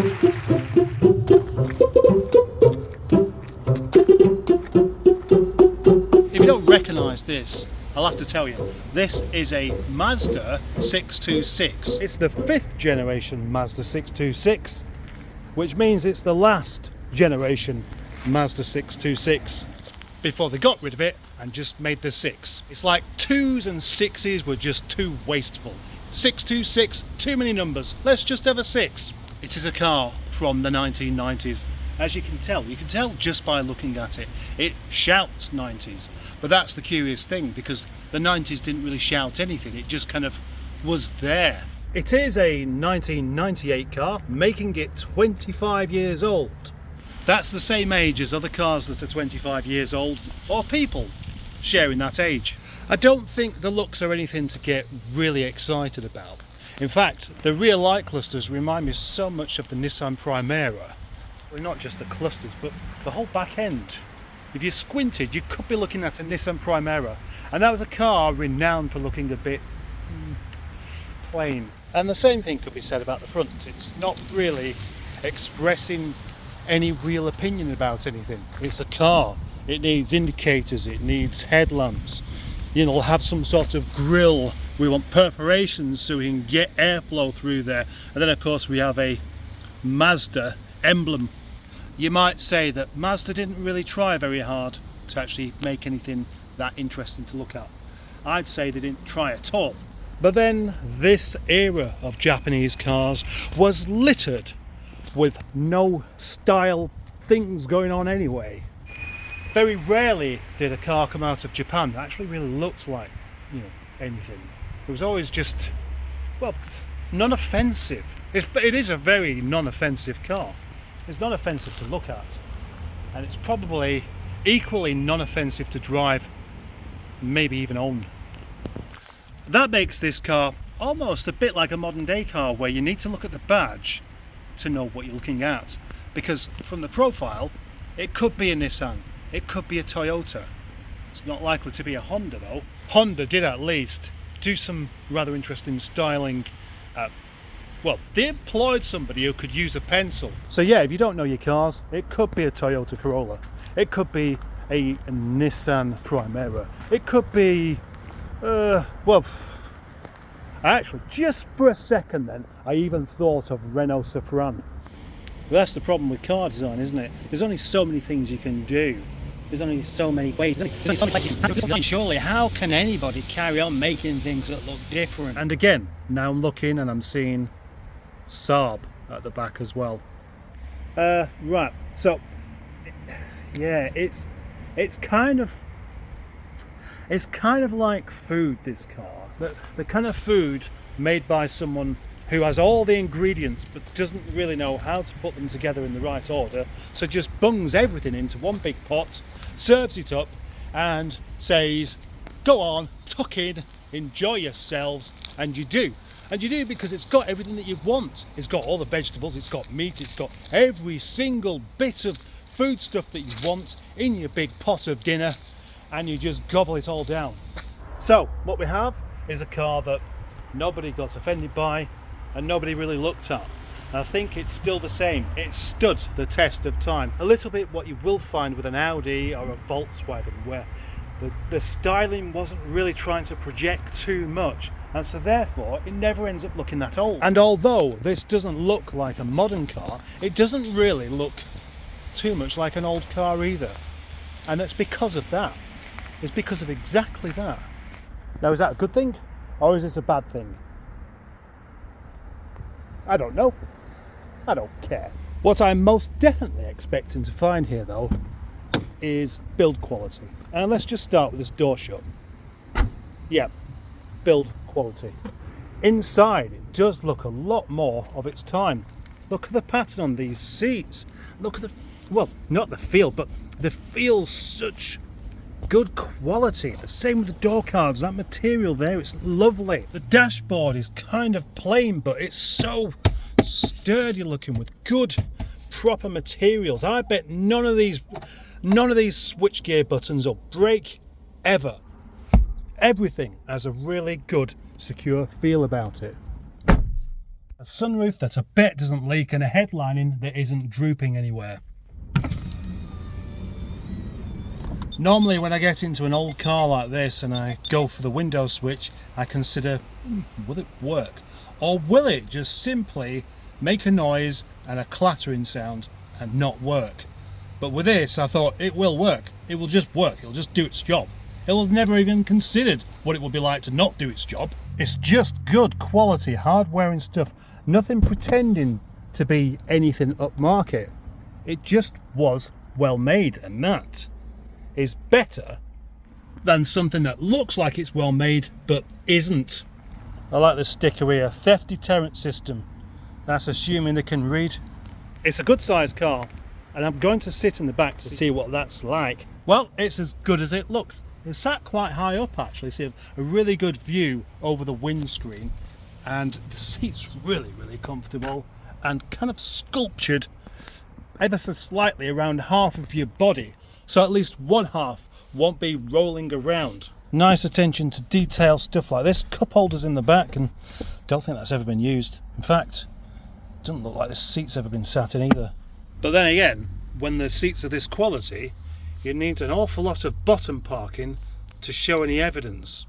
If you don't recognise this, I'll have to tell you, this is a Mazda 626. It's the 5th generation Mazda 626, which means it's the last generation Mazda 626 before they got rid of it and just made the 6. It's like 2s and 6s were just too wasteful. 626, too many numbers, let's just have a 6. It is a car from the 1990s. As you can tell just by looking at it. It shouts 90s, but that's the curious thing, because the 90s didn't really shout anything, it just kind of was there. It is a 1998 car, making it 25 years old. That's the same age as other cars that are 25 years old, or people sharing that age. I don't think the looks are anything to get really excited about. In fact, the rear light clusters remind me so much of the Nissan Primera. Well, not just the clusters, but the whole back end. If you squinted, you could be looking at a Nissan Primera, and that was a car renowned for looking a bit plain. And the same thing could be said about the front. It's not really expressing any real opinion about anything. It's a car. It needs indicators, it needs headlamps. It'll have some sort of grille. We want perforations so we can get airflow through there. And then of course we have a Mazda emblem. You might say that Mazda didn't really try very hard to actually make anything that interesting to look at. I'd say they didn't try at all. But then this era of Japanese cars was littered with no style things going on anyway. Very rarely did a car come out of Japan that actually really looked like, anything. It was always just, well, non-offensive. It is a very non-offensive car. It's not offensive to look at, and it's probably equally non-offensive to drive, maybe even own. That makes this car almost a bit like a modern day car, where you need to look at the badge to know what you're looking at, because from the profile it could be a Nissan, it could be a Toyota. It's not likely to be a Honda though. Honda did at least do some rather interesting styling. Well, they employed somebody who could use a pencil. So yeah, if you don't know your cars, it could be a Toyota Corolla, it could be a Nissan Primera, it could be well, actually, just for a second then, I even thought of Renault Safran. But that's the problem with car design, isn't it? There's only so many things you can do. There's only so many ways. There's only so many ways. Surely, how can anybody carry on making things that look different? And again, now I'm looking and I'm seeing Saab at the back as well. Right, so yeah, it's kind of like food, this car. The kind of food made by someone who has all the ingredients but doesn't really know how to put them together in the right order, so just bungs everything into one big pot, serves it up and says, go on, tuck in, enjoy yourselves. And you do because it's got everything that you want. It's got all the vegetables, it's got meat, it's got every single bit of food stuff that you want in your big pot of dinner, and you just gobble it all down. So what we have is a car that nobody got offended by and nobody really looked at. And I think it's still the same. It stood the test of time. A little bit what you will find with an Audi or a Volkswagen, where the styling wasn't really trying to project too much, and so therefore it never ends up looking that old. And although this doesn't look like a modern car, it doesn't really look too much like an old car either. And that's because of that. It's because of exactly that. Now, is that a good thing or is it a bad thing? I don't know. I don't care. What I'm most definitely expecting to find here though is build quality. And let's just start with this door shut. Yeah, build quality. Inside it does look a lot more of its time. Look at the pattern on these seats. Look at the, well, not the feel, but the feel's such good quality. The same with the door cards, that material there, it's lovely. The dashboard is kind of plain, but it's so sturdy looking with good proper materials. I bet none of these switchgear buttons will break ever. Everything has a really good secure feel about it. A sunroof that I bet doesn't leak, and a headlining that isn't drooping anywhere. Normally when I get into an old car like this and I go for the window switch, I consider, will it work? Or will it just simply make a noise and a clattering sound and not work? But with this, I thought it will work. It will just work. It'll just do its job. It'll have never even considered what it would be like to not do its job. It's just good quality hardware and stuff. Nothing pretending to be anything upmarket. It just was well made, and that is better than something that looks like it's well made but isn't. I like this sticker here, theft deterrent system. That's assuming they can read. It's a good sized car, and I'm going to sit in the back to see what that's like. Well, it's as good as it looks. It's sat quite high up actually, so you have a really good view over the windscreen, and the seat's really comfortable and kind of sculptured ever so slightly around half of your body, so at least one half won't be rolling around. Nice attention to detail, stuff like this. Cup holders in the back, and don't think that's ever been used. In fact, it doesn't look like this seat's ever been sat in either. But then again, when the seats are this quality, you need an awful lot of bottom parking to show any evidence.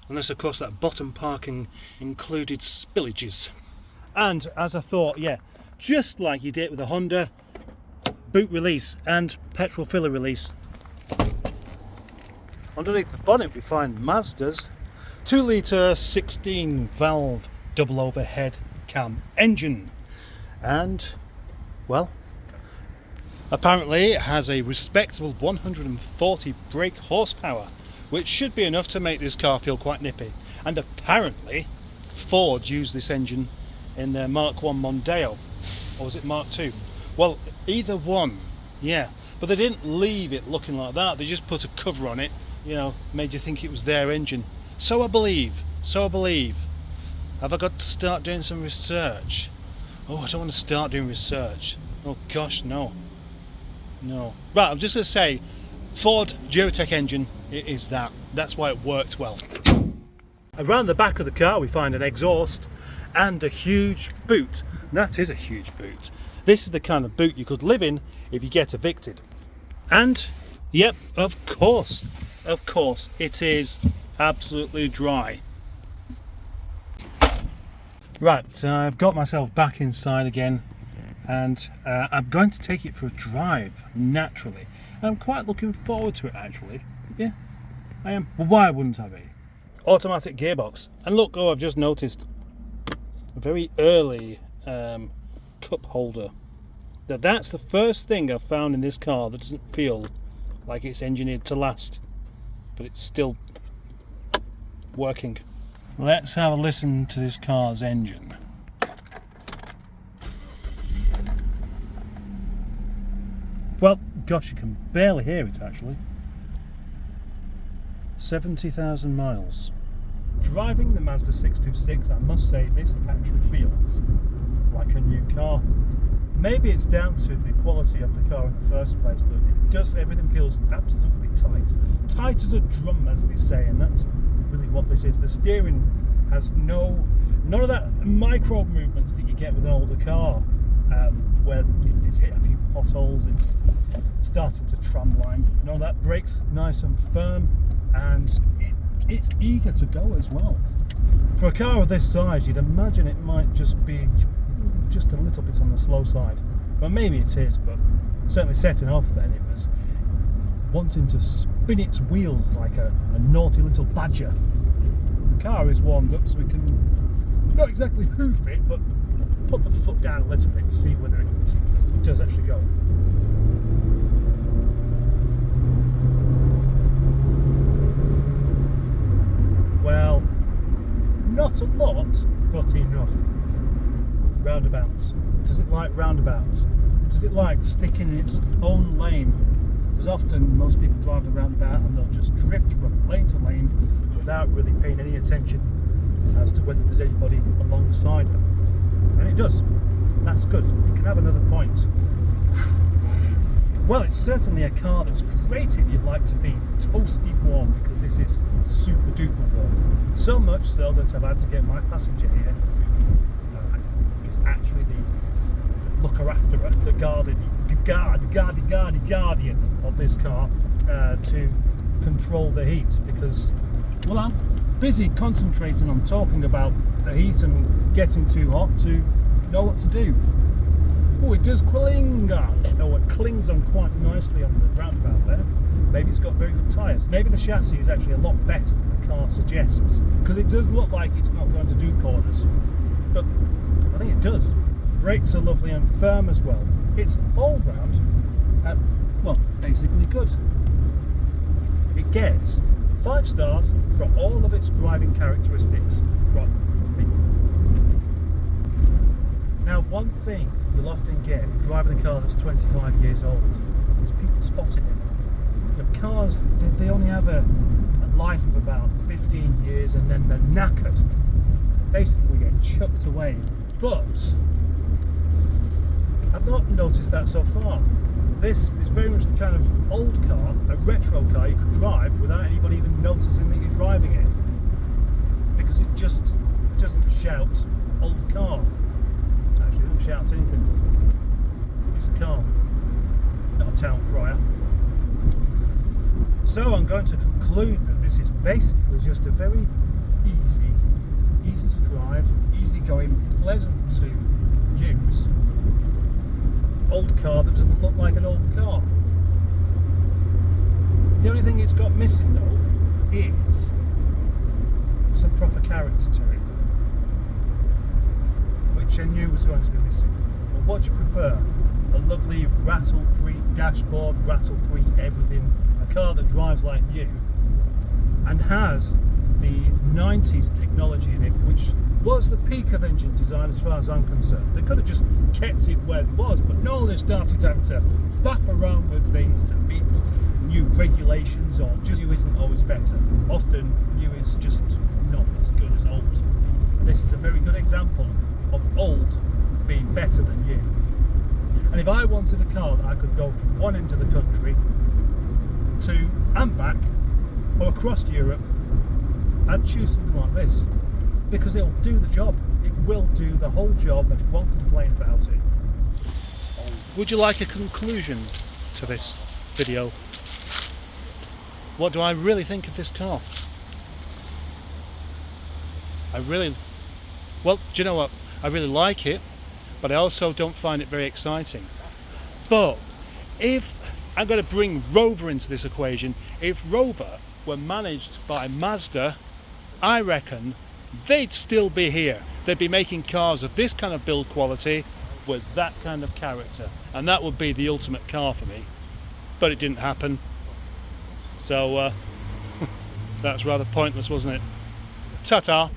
Unless of course that bottom parking included spillages. And as I thought, yeah, just like you did with a Honda, boot release and petrol filler release. Underneath the bonnet we find Mazda's 2 litre 16 valve double overhead cam engine, and well, apparently it has a respectable 140 brake horsepower, which should be enough to make this car feel quite nippy. And apparently Ford used this engine in their Mark 1 Mondeo, or was it Mark 2? Well, either one, yeah. But they didn't leave it looking like that. They just put a cover on it, you know, made you think it was their engine. So I believe. Have I got to start doing some research? Oh, I don't want to start doing research. Oh gosh, no. Right, I'm just going to say, Ford Geotech engine, it is that. That's why it worked well. Around the back of the car we find an exhaust and a huge boot. That is a huge boot. This is the kind of boot you could live in if you get evicted. And, yep, of course, it is absolutely dry. Right, I've got myself back inside again, and I'm going to take it for a drive, naturally. I'm quite looking forward to it, actually. Yeah, I am. Well, why wouldn't I be? Automatic gearbox. And look, I've just noticed a very early cup holder. That's the first thing I've found in this car that doesn't feel like it's engineered to last, but it's still working. Let's have a listen to this car's engine. Well, gosh, you can barely hear it actually. 70,000 miles. Driving the Mazda 626, I must say this actually feels like a new car. Maybe it's down to the quality of the car in the first place, but it does, everything feels absolutely tight. Tight as a drum, as they say, and that's really what this is. The steering has none of that micro movements that you get with an older car, where it's hit a few potholes, it's starting to tramline. None of that. Brakes nice and firm, and it's eager to go as well. For a car of this size, you'd imagine it might just be just a little bit on the slow side. Well, maybe it is, but certainly setting off then it was wanting to spin its wheels like a naughty little badger. The car is warmed up so we can not exactly hoof it, but put the foot down a little bit to see whether it does actually go. Well, not a lot, but enough. Roundabouts. Does it like roundabouts? Does it like sticking in its own lane? Because often most people drive the roundabout and they'll just drift from lane to lane without really paying any attention as to whether there's anybody alongside them. And it does. That's good. It can have another point. Well, it's certainly a car that's great if you'd like to be toasty warm, because this is super duper warm. So much so that I've had to get my passenger here, actually the looker after her, the guardian of this car, to control the heat, because, well, I'm busy concentrating on talking about the heat and getting too hot to know what to do. Oh, it does cling on. Oh, it clings on quite nicely on the roundabout there. Maybe it's got very good tyres. Maybe the chassis is actually a lot better than the car suggests, because it does look like it's not going to do corners, but I think it does. Brakes are lovely and firm as well. It's all round, well, basically good. It gets 5 stars for all of its driving characteristics from me. Now, one thing you'll often get driving a car that's 25 years old is people spotting it. The cars, they only have a life of about 15 years and then they're knackered. They basically get chucked away. But I've not noticed that so far. This is very much the kind of old car, a retro car you could drive without anybody even noticing that you're driving it, because it just doesn't shout old car. Actually, it doesn't shout anything. It's a car, not a town crier. So I'm going to conclude that this is basically just a very easy to drive, easygoing, pleasant to use old car that doesn't look like an old car. The only thing it's got missing though is some proper character to it, which I knew was going to be missing. But what do you prefer? A lovely rattle-free dashboard, rattle-free everything, a car that drives like you and has the 90s technology in it, which was the peak of engine design as far as I'm concerned. They could have just kept it where it was, but no, they started having to faff around with things to meet new regulations, or just new isn't always better. Often new is just not as good as old. This is a very good example of old being better than new. And if I wanted a car that I could go from one end of the country to and back, or across Europe, I'd choose something like this, because it'll do the job. It will do the whole job and it won't complain about it. Would you like a conclusion to this video? What do I really think of this car? Well, do you know what? I really like it, but I also don't find it very exciting. But if I'm going to bring Rover into this equation, if Rover were managed by Mazda, I reckon they'd still be here. They'd be making cars of this kind of build quality with that kind of character, and that would be the ultimate car for me. But it didn't happen, so that's rather pointless, wasn't it? Ta-ta.